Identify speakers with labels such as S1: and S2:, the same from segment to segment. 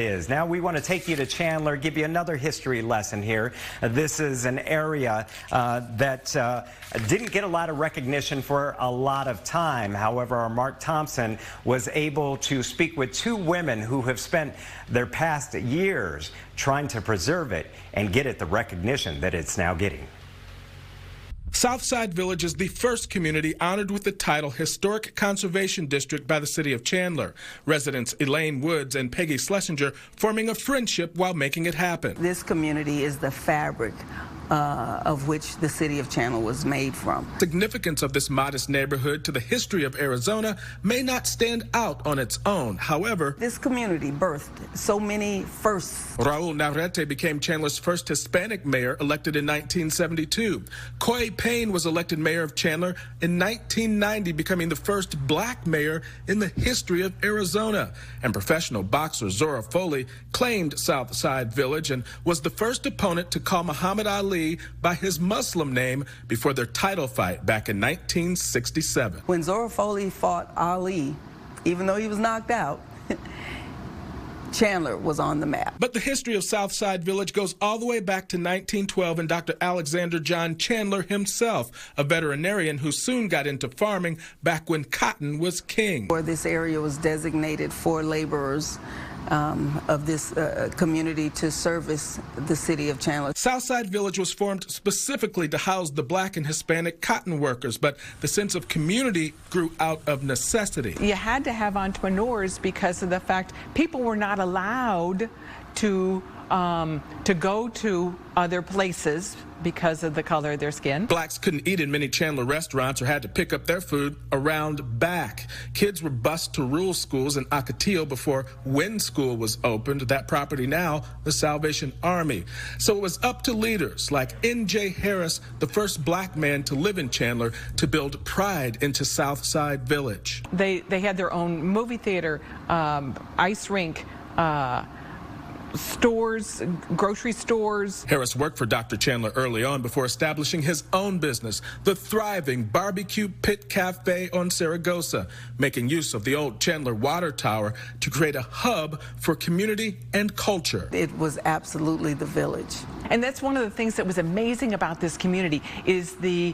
S1: Now we want to take you to Chandler, give you another history lesson here. This is an area that didn't get a lot of recognition for a lot of time. However, our Mark Thompson was able to speak with two women who have spent their past years trying to preserve it and get it the recognition that it's now getting.
S2: Southside Village is the first community honored with the title Historic Conservation District by the city of Chandler. Residents Elaine Woods and Peggy Schlesinger forming a friendship while making it happen.
S3: This community is the fabric of which the city of Chandler was made from.
S2: Significance of this modest neighborhood to the history of Arizona may not stand out on its own. However,
S3: this community birthed so many firsts.
S2: Raul Navarrete became Chandler's first Hispanic mayor, elected in 1972. Coy Payne was elected mayor of Chandler in 1990, becoming the first black mayor in the history of Arizona. And professional boxer Zora Foley claimed Southside Village and was the first opponent to call Muhammad Ali by his Muslim name before their title fight back in 1967.
S3: When Zora Foley fought Ali, even though he was knocked out, Chandler was on the map.
S2: But the history of Southside Village goes all the way back to 1912 and Dr. Alexander John Chandler himself, a veterinarian who soon got into farming back when cotton was king.
S3: This area was designated for laborers of this community to service the city of Chandler.
S2: Southside Village was formed specifically to house the black and Hispanic cotton workers, but the sense of community grew out of necessity.
S4: You had to have entrepreneurs because of the fact people were not allowed to go to other places because of the color of their skin.
S2: Blacks couldn't eat in many Chandler restaurants or had to pick up their food around back. Kids were bused to rural schools in Ocotillo before Wynn School was opened. That property now, the Salvation Army. So it was up to leaders like N.J. Harris, the first black man to live in Chandler, to build pride into Southside Village.
S4: They had their own movie theater, ice rink, stores, grocery stores.
S2: Harris worked for Dr. Chandler early on before establishing his own business, the thriving Barbecue Pit Cafe on Saragosa, making use of the old Chandler water tower to create a hub for community and culture.
S3: It was absolutely the village.
S4: And that's one of the things that was amazing about this community is the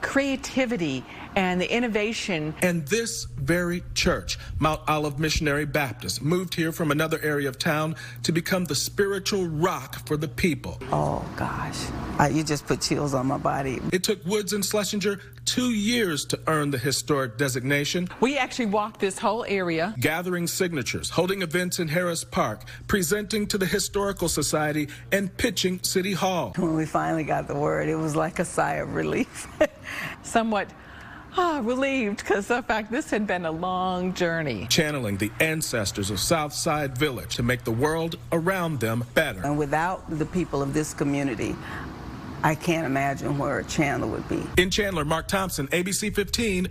S4: creativity and the innovation.
S2: And this very church, Mount Olive Missionary Baptist, moved here from another area of town to become the spiritual rock for the people.
S3: Oh, gosh. You just put chills on my body.
S2: It took Woods and Schlesinger 2 years to earn the historic designation.
S4: We actually walked this whole area,
S2: gathering signatures, holding events in Harris Park, presenting to the Historical Society, and pitching City Hall.
S3: When we finally got the word, it was like a sigh of relief.
S4: Somewhat relieved, because in fact this had been a long journey.
S2: Channeling the ancestors of Southside Village to make the world around them better.
S3: And without the people of this community, I can't imagine where Chandler would be.
S2: In Chandler, Mark Thompson, ABC 15.